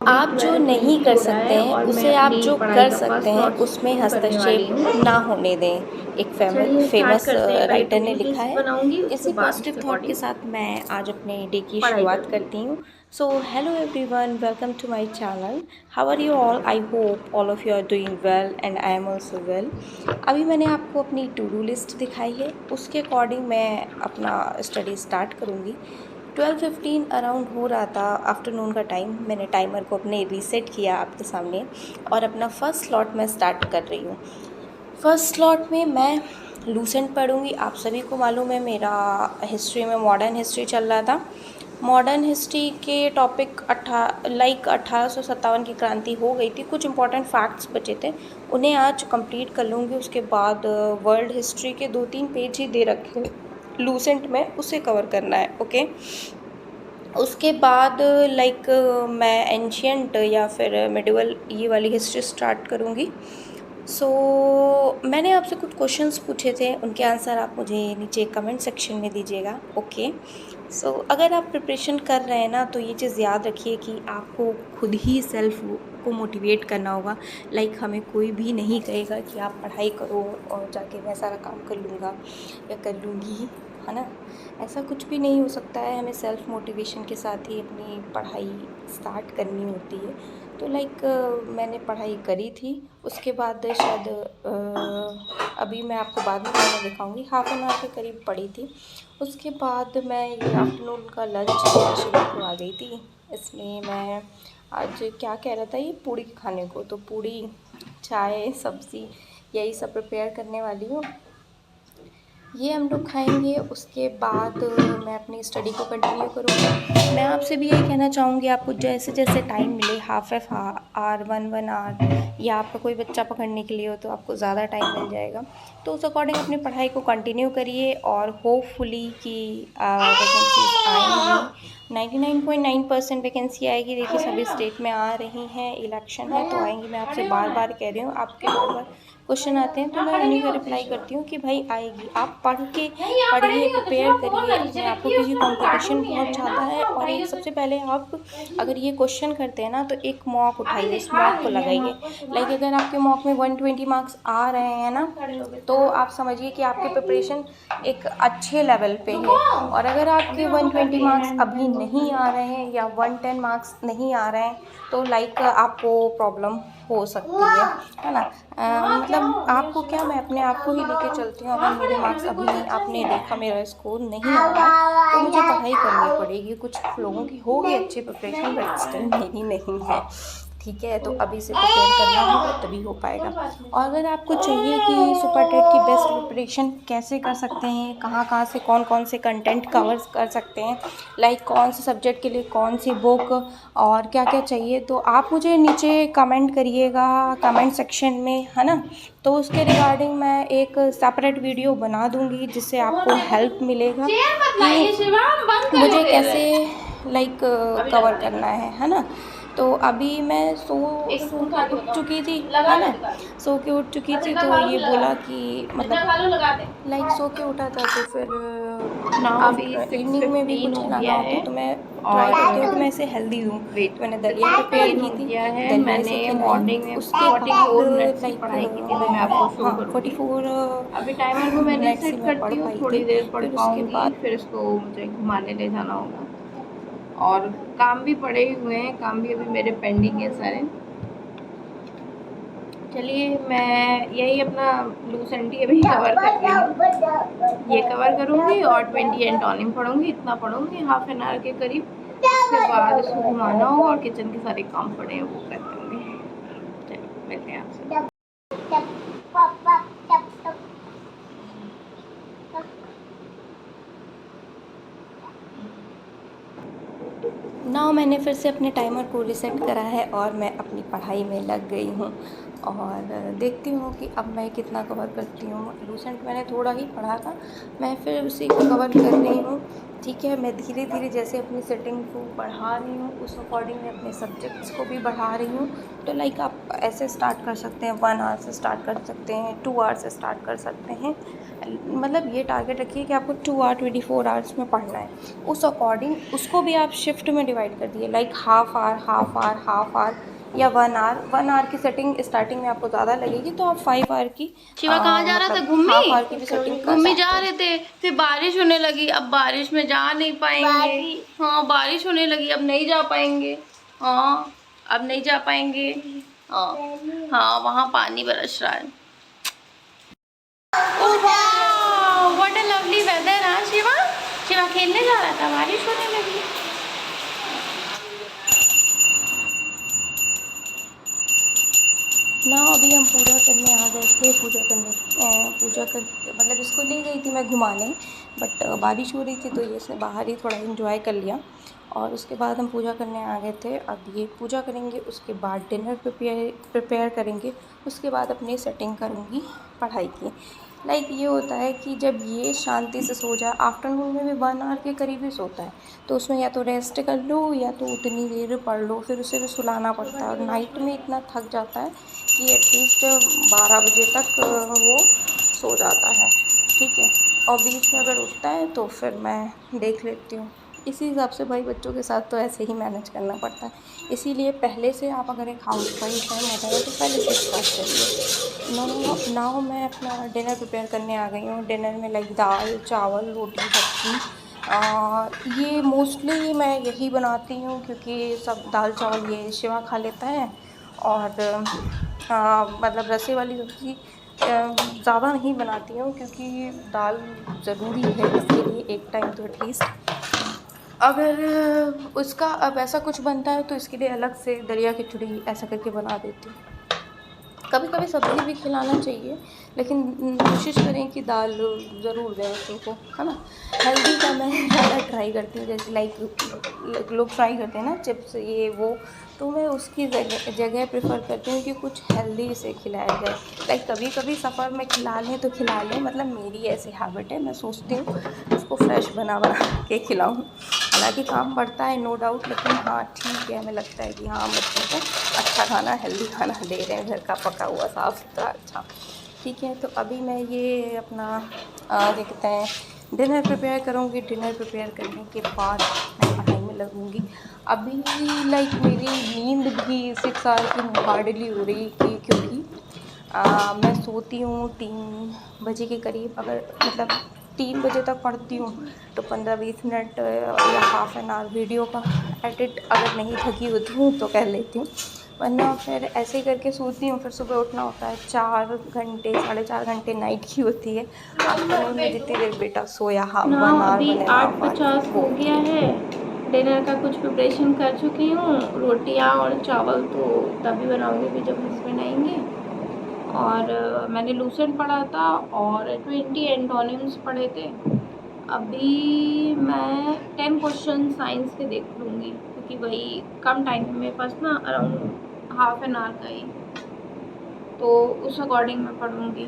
आप जो नहीं कर सकते हैं और मैं उसे आप अपनी जो पढ़ाई कर का सकते फर्स्ट हैं नोट्स उसमें करने वाली हस्तक्षेप हूँ। ना होने दें। एक चलिए स्टार्ट फेमस करते हैं। पहले राइटर ने टू लिखा लिस्ट है। बनाऊंगी, उसके इसी बाद पॉजिटिव उसके थॉट के अकॉर्डिंग साथ मैं आज अपने डे की पढ़ाई शुरुआत करूंगी। करती हूँ। So hello everyone, welcome to my channel. How are you all? I hope all of you are doing well and I am also well. अभी मैंने आपको अपनी टू डू लिस्ट दिखाई है, उसके अकॉर्डिंग मैं अपना स्टडी स्टार्ट करूँगी। 12:15 अराउंड हो रहा था, आफ्टरनून का टाइम। मैंने टाइमर को अपने रीसेट किया आपके सामने और अपना फर्स्ट स्लॉट मैं स्टार्ट कर रही हूँ। फर्स्ट स्लॉट में मैं लूसेंट पढ़ूँगी। आप सभी को मालूम है मेरा हिस्ट्री में मॉडर्न हिस्ट्री चल रहा था। मॉडर्न हिस्ट्री के टॉपिक 1857 की क्रांति हो गई थी, कुछ इंपॉर्टेंट फैक्ट्स बचे थे, उन्हें आज कंप्लीट कर लूँगी। उसके बाद वर्ल्ड हिस्ट्री के 2-3 पेज ही दे रखे लूसेंट में, उसे कवर करना है। ओके, उसके बाद मैं एंशियंट या फिर मिडिवल ये वाली हिस्ट्री स्टार्ट करूँगी। सो मैंने आपसे कुछ क्वेश्चंस पूछे थे, उनके आंसर आप मुझे नीचे कमेंट सेक्शन में दीजिएगा। ओके, सो अगर आप प्रिपरेशन कर रहे हैं ना, तो ये चीज़ याद रखिए कि आपको खुद ही सेल्फ को मोटिवेट करना होगा। हमें कोई भी नहीं कहेगा कि आप पढ़ाई करो और जाके मैं सारा काम कर लूँगा या कर लूँगी, है ना? ऐसा कुछ भी नहीं हो सकता है। हमें सेल्फ मोटिवेशन के साथ ही अपनी पढ़ाई स्टार्ट करनी होती है। तो मैंने पढ़ाई करी थी। उसके बाद शायद अभी मैं आपको बाद में खाना दिखाऊंगी, हाफ एन आवर के करीब पढ़ी थी। उसके बाद मैं ये आफ्टरनून का लंच शुरू करवा गई थी। इसमें मैं आज क्या कह रहा था, ये पूड़ी खाने को, तो पूड़ी, चाय, सब्ज़ी, यही सब प्रिपेयर करने वाली हूँ। ये हम लोग खाएंगे। उसके बाद मैं अपनी स्टडी को कंटिन्यू करूँगी। मैं आपसे भी यही कहना चाहूँगी, आपको जैसे जैसे टाइम मिले, हाफ एफ आवर, 1 आवर, या आपका कोई बच्चा पकड़ने के लिए हो तो आपको ज़्यादा टाइम मिल जाएगा, तो उस अकॉर्डिंग अपनी पढ़ाई को कंटिन्यू करिए और होपफुली कि वैकेंसीज आएंगी। 99.9% वैकेंसी आएगी। देखिए सभी स्टेट में आ रही हैं, इलेक्शन है तो आएंगी। मैं आपसे बार बार कह रही हूँ, आपके बार बार क्वेश्चन आते हैं तो मैं उन्हीं का रिप्लाई करती हूँ कि भाई आएगी। आप पढ़िए, प्रिपेयर करिए अपने आप को, क्योंकि कंपटीशन बहुत ज़्यादा है। और एक सबसे पहले आप अगर ये क्वेश्चन करते हैं ना, तो एक मॉक उठाइए, उस मॉक को लगाइए। अगर आपके मॉक में 120 मार्क्स आ रहे हैं ना, तो आप समझिए कि आपकी प्रिपरेशन एक अच्छे लेवल पे है। और अगर आपके 120 मार्क्स अभी नहीं आ रहे हैं या 110 मार्क्स नहीं आ रहे हैं, तो आपको प्रॉब्लम हो सकती है ना? मतलब आपको क्या, मैं अपने आप को ही लेके चलती हूँ। अगर मेरे मार्क्स अभी नहीं, आपने देखा मेरा स्कोर नहीं आ रहा है, तो मुझे पढ़ाई करनी पड़ेगी। कुछ लोगों की होगी अच्छी प्रिपरेशन, बट स्टिल मेरी नहीं है। ठीक है, तो अभी से प्रिपेयर करना होगा तभी हो पाएगा। और अगर आपको चाहिए कि सुपर टेट की बेस्ट प्रिपरेशन कैसे कर सकते हैं, कहाँ कहाँ से कौन कौन से कंटेंट कवर कर सकते हैं, कौन से सब्जेक्ट के लिए कौन सी बुक और क्या क्या चाहिए, तो आप मुझे नीचे कमेंट करिएगा, कमेंट सेक्शन में, है ना? तो उसके रिगार्डिंग मैं एक सेपरेट वीडियो बना दूंगी, जिससे आपको हेल्प मिलेगा कि मुझे कैसे कवर करना है ना? तो अभी मैं उठ चुकी थी, है ना? सो के उठ चुकी थी, तो ये बोला कि सो के उठा था, तो फिर नाउ अभी आफ्टर इवनिंग में भी 6:15 कुछ हो खिलाना गया होता है है, तो मैं ट्राई करती हूँ कि और मैं इसे हेल्दी दूँ। वेट तो मैंने दलिया प्रिपेयर 6:15 की हो थी, गया है। दलिया मैंने इसे खिलाई। मॉर्निंग में उसके बाद 44 मिनट्स की पढ़ाई की थी, वो मैं आपको शो हाँ, करूँगी। 44 अभी टाइमर को मैं मिनट्स ही रीसेट मैं पढ़ करती हूँ, पाई थोड़ी थी। देर पढ़ फिर उसके पाऊँगी, बाद फिर इसको मुझे घुमाने ले जाना होगा। और काम भी पड़े हुए हैं, काम भी अभी मेरे पेंडिंग है सारे। चलिए मैं यही अपना लूस एंटी अभी कवर कर रही हूँ, ये कवर करूँगी और 20 एंटोनिम पढ़ूँगी, इतना पढ़ूँगी हाफ एन आवर के करीब। उसके बाद इसको घुमाना होगा और किचन के सारे काम पड़े हैं वो कर दूँगी। चलिए मिलते हैं आपसे। नाउ मैंने फिर से अपने टाइमर को रीसेट करा है और मैं अपनी पढ़ाई में लग गई हूँ। और देखती हूँ कि अब मैं कितना कवर करती हूँ। लूसेंट मैंने थोड़ा ही पढ़ा था, मैं फिर उसी को कवर कर रही हूँ। ठीक है। मैं धीरे धीरे जैसे अपनी सेटिंग को बढ़ा रही हूँ उस अकॉर्डिंग मैं अपने सब्जेक्ट्स को भी बढ़ा रही हूँ। तो लाइक आप ऐसे स्टार्ट कर सकते हैं, 1 आवर से स्टार्ट कर सकते हैं, 2 आवर से स्टार्ट कर सकते हैं। मतलब ये टारगेट रखिए कि आपको 2 आवर 24 आवर्स में पढ़ना है। उस अकॉर्डिंग उसको भी आप शिफ्ट में डिवाइड कर दिए, like half hour half hour half hour या 1 आवर। 1 आवर की सेटिंग स्टार्टिंग में आपको ज़्यादा लगेगी तो आप 5 आवर की शिवा कहाँ जा रहा था? मतलब हाफ आवर की भी सेटिंग घूमी कर घूमी जा सकते हैं। रहे थे, फिर बारिश होने लगी, अब बारिश में जा नहीं पाएंगे। हाँ बारिश होने लगी, अब नहीं जा पाएंगे। हाँ अब नहीं जा पाएंगे। हाँ हाँ वहाँ पानी बरस रहा है। What a lovely weather. हाँ शिवा, शिवा खेलने जा रहा था, बारिश होने लगी। ना अभी हम पूजा करने आ गए थे, पूजा कर मतलब इसको ले गई थी मैं घुमाने, बट बारिश हो रही थी तो ये इसने बाहर ही थोड़ा एंजॉय कर लिया। और उसके बाद हम पूजा करने आ गए थे। अब ये पूजा करेंगे, उसके बाद डिनर प्रिपेयर करेंगे, उसके बाद अपनी सेटिंग करूँगी पढ़ाई की। लाइक ये होता है कि जब ये शांति से सो जाए, आफ्टरनून में भी 1 आवर के करीब ही सोता है, तो उसमें या तो रेस्ट कर लो या तो उतनी देर पढ़ लो, फिर उसे भी सुलाना पड़ता है। और नाइट में इतना थक जाता है कि एटलीस्ट 12 बजे तक वो सो जाता है। ठीक है। और बीच में अगर उठता है तो फिर मैं देख लेती हूँ। इसी हिसाब से भाई बच्चों के साथ तो ऐसे ही मैनेज करना पड़ता है। इसीलिए पहले से आप अगर एक हाउसवाइफ हैं मदर है तो पहले से स्टार्ट करिए। नाउ मैं अपना डिनर प्रिपेयर करने आ गई हूँ। डिनर में लाइक दाल चावल रोटी सब्ज़ी, ये मोस्टली मैं यही बनाती हूँ क्योंकि सब दाल चावल ये शिवा खा लेता है। और मतलब रसे वाली सब्ज़ी ज़्यादा नहीं बनाती हूँ क्योंकि दाल ज़रूरी है इसके लिए एक टाइम तो एटलीस्ट। अगर उसका अब ऐसा कुछ बनता है तो इसके लिए अलग से दलिया खिचड़ी ऐसा करके बना देती हूँ। कभी कभी सब्ज़ी भी खिलाना चाहिए, लेकिन कोशिश करें कि दाल ज़रूर दें बच्चों को, है ना। हेल्दी का मैं ज़्यादा ट्राई करती हूँ, जैसे लाइक लोग ट्राई करते हैं ना चिप्स ये वो, तो मैं उसकी जगह प्रेफर करती हूँ कि कुछ हेल्दी से खिलाया जाए। लाइक कभी कभी सफ़र में खिला लें तो खिला लें, मतलब मेरी ऐसी हैबिट है, मैं सोचती हूँ उसको फ्रेश बना बना के खिलाऊँ। हालांकि काम बढ़ता है नो डाउट, लेकिन हाँ ठीक है, हमें लगता है कि हाँ बच्चों को अच्छा खाना हेल्दी खाना दे रहे हैं, घर का पका हुआ साफ़ सुथरा अच्छा। ठीक है। तो अभी मैं ये अपना क्या कहते हैं डिनर प्रिपेयर करूँगी। डिनर प्रिपेयर करने के बाद मैं पढ़ाई में लगूँगी। अभी लाइक मेरी नींद भी 6 आवर की हार्डली हो रही कि क्योंकि मैं सोती हूँ 3 बजे के करीब। अगर मतलब 3 बजे तक पढ़ती हूँ तो 15-20 मिनट या हाफ एन आवर वीडियो का एडिट अगर नहीं थकी होती हूँ तो कर लेती हूँ, वरना फिर ऐसे ही करके सोती हूँ। फिर सुबह उठना होता है, 4 घंटे 4.5 घंटे नाइट की होती है। आफ्टरनून में जितनी देर बेटा सोया हाफ 1 आवर अभी 1 एंड हाफ आवर 8:50 वो हो होती गया है। है। डिनर का कुछ प्रिपरेशन कर चुकी हूँ, रोटियाँ और चावल तो तभी बनाऊंगी भी जब हस्बैंड आएंगे। और मैंने लूसेंट पढ़ा था और 20 एंटोनिम्स पढ़े थे। अभी मैं 10 क्वेश्चन साइंस के देख लूँगी क्योंकि वही कम टाइम है मेरे पास ना, अराउंड हाफ एन आवर का ही, तो उस अकॉर्डिंग मैं पढ़ूँगी।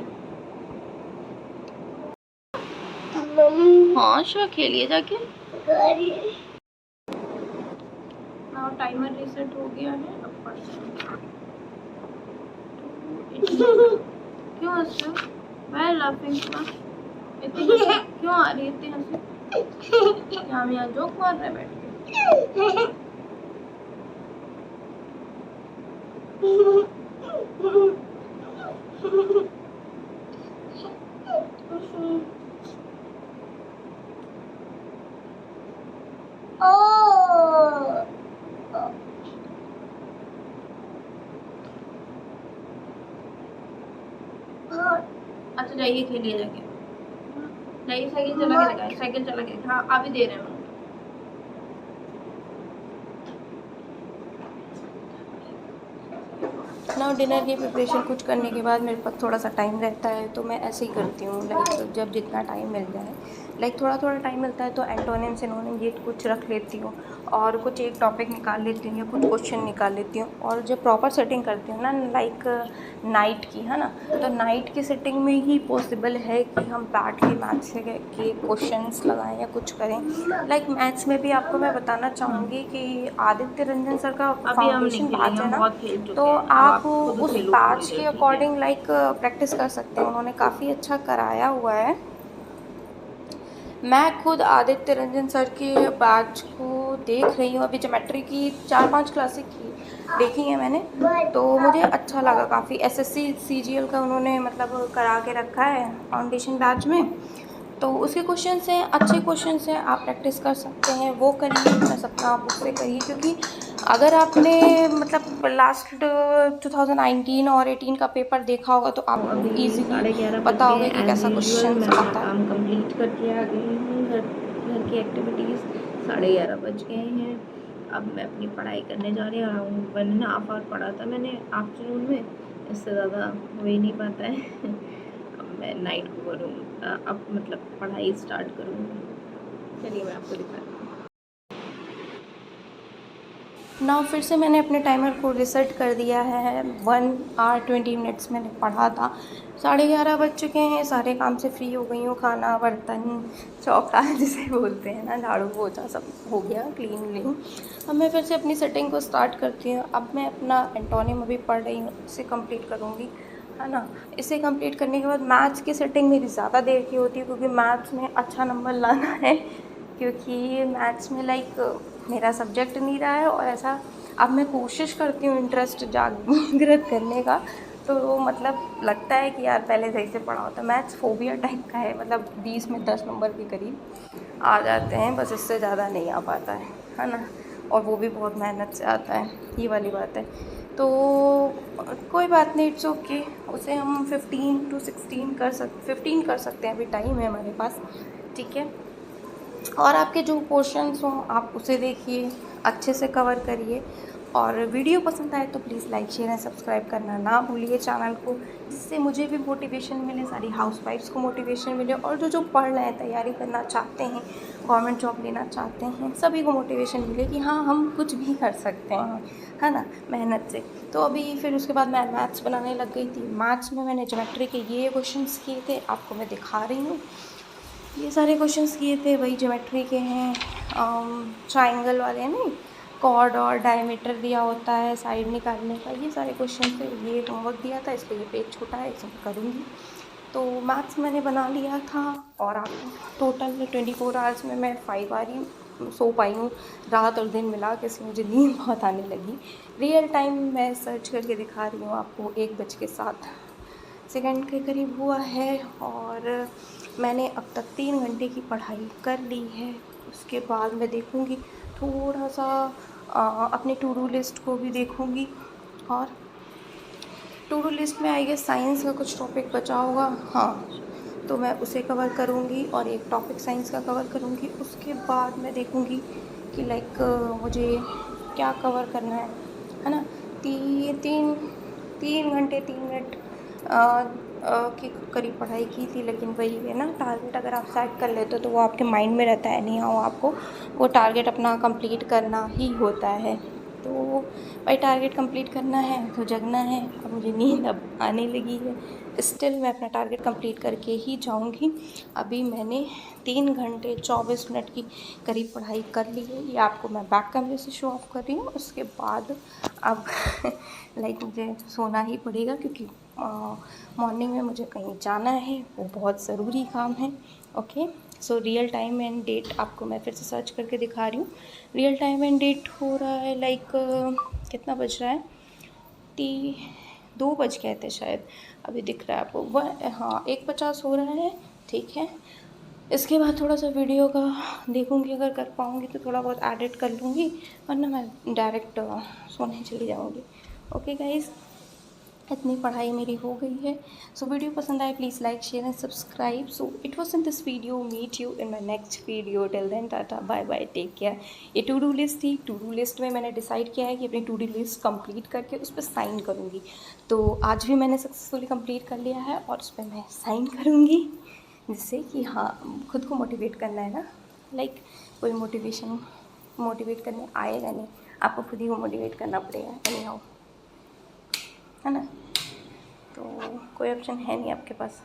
हाँ शिवा खेलिए जाके। हाँ टाइमर रीसेट हो गया है, अब पढ़ते हैं। क्यों हंस रहे हो? मैं लाफिंग इतनी क्यों आ रही है इतनी हंसी? क्या हम यहाँ जोक मार रहे हैं बैठ के? अच्छा जाइए खेलिए जाके, जाइए साइकिल चला के लगाए, साइकिल चला के। हाँ अभी दे रहे हैं। ना डिनर की प्रिपरेशन कुछ करने के बाद मेरे पास थोड़ा सा टाइम रहता है तो मैं ऐसे ही करती हूँ, लाइक जब जितना टाइम मिल जाए, लाइक थोड़ा थोड़ा टाइम मिलता है तो एंटोनिम सिनोनिम ये कुछ रख लेती हूँ। और कुछ एक टॉपिक निकाल लेती हूँ या कुछ क्वेश्चन निकाल लेती हूँ, और जो प्रॉपर सेटिंग करती हूँ ना लाइक नाइट की, है ना, तो नाइट की सेटिंग में ही पॉसिबल है कि हम बैठ के मैथ्स के क्वेश्चंस लगाएं या कुछ करें। लाइक मैथ्स में भी आपको मैं बताना चाहूँगी कि आदित्य रंजन सर का अभी हम नहीं फाउंडेशन खेलेंगे, बैच है हम ना, बहुत खेल तो चुके हैं, अब आप आप खुद उस खेलो थोड़ी बैच के देर, ठीक है। अकॉर्डिंग लाइक प्रैक्टिस कर सकते हैं। उन्होंने काफ़ी अच्छा कराया हुआ है। मैं खुद आदित्य रंजन सर के बैच को देख रही हूँ, अभी ज्योमेट्री की 4-5 क्लासें की देखी हैं मैंने, तो मुझे अच्छा लगा काफ़ी। एसएससी सीजीएल का उन्होंने मतलब करा के रखा है फाउंडेशन बैच में, तो उसके क्वेश्चन हैं, अच्छे क्वेश्चन हैं, आप प्रैक्टिस कर सकते हैं, वो करिए प्लस अपना बुक से करिए। क्योंकि अगर आपने मतलब लास्ट 2019 और 18 का पेपर देखा होगा तो तो आपको अभी ईजीली 11:30 बज पता गए होगा कि हैं। एज़ कैसा यूजुअल क्वेश्चन मैं अपना आता है। काम कंप्लीट करके आ गई हूँ, घर की एक्टिविटीज़। 11:30 बज गए हैं। अब मैं अपनी पढ़ाई करने जा रही हूँ। 1.5 आवर पढ़ा था मैंने आफ्टरनून में, इससे ज़्यादा हो ही नहीं पाता है। अब मैं नाइट को करूँ, अब मतलब पढ़ाई स्टार्ट करूँगी। चलिए मैं आपको दिखाती हूँ। ना फिर से मैंने अपने टाइमर को रिसेट कर दिया है। 1 आवर 20 मिनट्स मैंने पढ़ा था। 11:30 बज चुके हैं, सारे काम से फ्री हो गई हूँ। खाना, बर्तन, चौका जिसे बोलते हैं ना, झाड़ू पोछा सब हो गया, क्लीन। अब मैं फिर से अपनी सेटिंग को स्टार्ट करती हूँ। अब मैं अपना एंटोनिम अभी पढ़ रही हूँ, इसे कंप्लीट करूँगी, है ना। इसे कंप्लीट करने के बाद मैथ्स की सेटिंग मेरी ज़्यादा देर की होती है, क्योंकि मैथ्स में अच्छा नंबर लाना है। क्योंकि मैथ्स में लाइक मेरा सब्जेक्ट नहीं रहा है, और ऐसा अब मैं कोशिश करती हूँ इंटरेस्ट जागृत करने का, तो वो मतलब लगता है कि यार पहले सही से पढ़ा होता। मैथ्स फोबिया टाइप का है, मतलब 20 में 10 नंबर के करीब आ जाते हैं, बस इससे ज़्यादा नहीं आ पाता है ना। और वो भी बहुत मेहनत से आता है, ये वाली बात है। तो कोई बात नहीं, इट्स ओके। उसे हम 15 कर सकते हैं, अभी टाइम है हमारे पास, ठीक है। और आपके जो क्वेश्चंस हों आप उसे देखिए, अच्छे से कवर करिए। और वीडियो पसंद आए तो please like share and subscribe करना ना भूलिए चैनल को, जिससे मुझे भी मोटिवेशन मिले, सारी हाउसवाइफ्स को मोटिवेशन मिले, और जो पढ़ रहे हैं, तैयारी करना चाहते हैं, गवर्नमेंट जॉब लेना चाहते हैं, सभी को मोटिवेशन मिले कि हाँ हम कुछ भी कर सकते हैं, है ना, मेहनत से। तो अभी फिर उसके बाद मैं मैथ्स बनाने लग गई थी। मैथ्स में मैंने ज्योमेट्री के ये क्वेश्चंस किए थे, आपको मैं दिखा रही हूँ। ये सारे क्वेश्चंस किए थे, वही ज्योमेट्री के हैं, ट्राइंगल वाले नहीं, कॉर्ड और डायमीटर दिया होता है, साइड निकालने का, ये सारे क्वेश्चन थे। ये होमवर्क दिया था, इसलिए ये पेज छोटा है, इसे मैं करूँगी। तो मैथ्स मैंने बना लिया था, और आप टोटल 24 आवर्स में मैं 5 बार ही सो पाई हूँ, रात और दिन मिला के, इसलिए मुझे नींद बहुत आने लगी। रियल टाइम मैं सर्च करके दिखा रही हूँ आपको, 1:07 के करीब हुआ है, और मैंने अब तक 3 घंटे की पढ़ाई कर ली है। उसके बाद मैं देखूँगी थोड़ा सा अपने टू डू लिस्ट को भी देखूँगी, और टू डू लिस्ट में आई गेस साइंस का कुछ टॉपिक बचा होगा, हाँ, तो मैं उसे कवर करूँगी, और एक टॉपिक साइंस का कवर करूँगी। उसके बाद मैं देखूँगी कि लाइक मुझे क्या कवर करना है ना। 3 घंटे 3 मिनट के करीब पढ़ाई की थी, लेकिन वही है ना, टारगेट अगर आप सेट कर लेते हो तो वो आपके माइंड में रहता है, नहीं हाँ आपको वो टारगेट अपना कंप्लीट करना ही होता है। तो भाई टारगेट कंप्लीट करना है तो जगना है। अब मुझे नींद अब आने लगी है, स्टिल मैं अपना टारगेट कंप्लीट करके ही जाऊंगी। अभी मैंने 3 घंटे 24 मिनट की करीब पढ़ाई कर ली है, ये आपको मैं बैक कैमरे से शो ऑफ कर रही हूँ। उसके बाद अब लाइक मुझे सोना ही पड़ेगा, क्योंकि मॉर्निंग में मुझे कहीं जाना है, वो बहुत ज़रूरी काम है। Okay, so real time and date आपको मैं फिर से सर्च करके दिखा रही हूँ। रियल टाइम एंड डेट हो रहा है लाइक कितना बज रहा है, 2 बज गए थे शायद, अभी दिख रहा है आपको, हाँ 1:50 हो रहा है, ठीक है। इसके बाद थोड़ा सा वीडियो का देखूँगी, अगर कर पाऊँगी तो थोड़ा बहुत एडिट कर लूँगी, वरना मैं डायरेक्ट सोने चली जाऊँगी। ओके गाइज़, इतनी पढ़ाई मेरी हो गई है। सो वीडियो पसंद आए please like share and subscribe. So it was in this video, meet you in my next video, till then tata bye bye, take care. ये टू डू लिस्ट थी, टू डू लिस्ट में मैंने decide किया है कि अपनी to do list complete करके उस पर साइन करूँगी। तो आज भी मैंने सक्सेसफुली कंप्लीट कर लिया है, और उस पर मैं साइन करूँगी, जिससे कि हाँ खुद को मोटिवेट करना है ना, लाइक कोई मोटिवेशन मोटिवेट करने आएगा नहीं, आपको खुद ही को मोटिवेट करना पड़ेगा एनी हाउ, है ना। तो कोई ऑप्शन है नहीं आपके पास।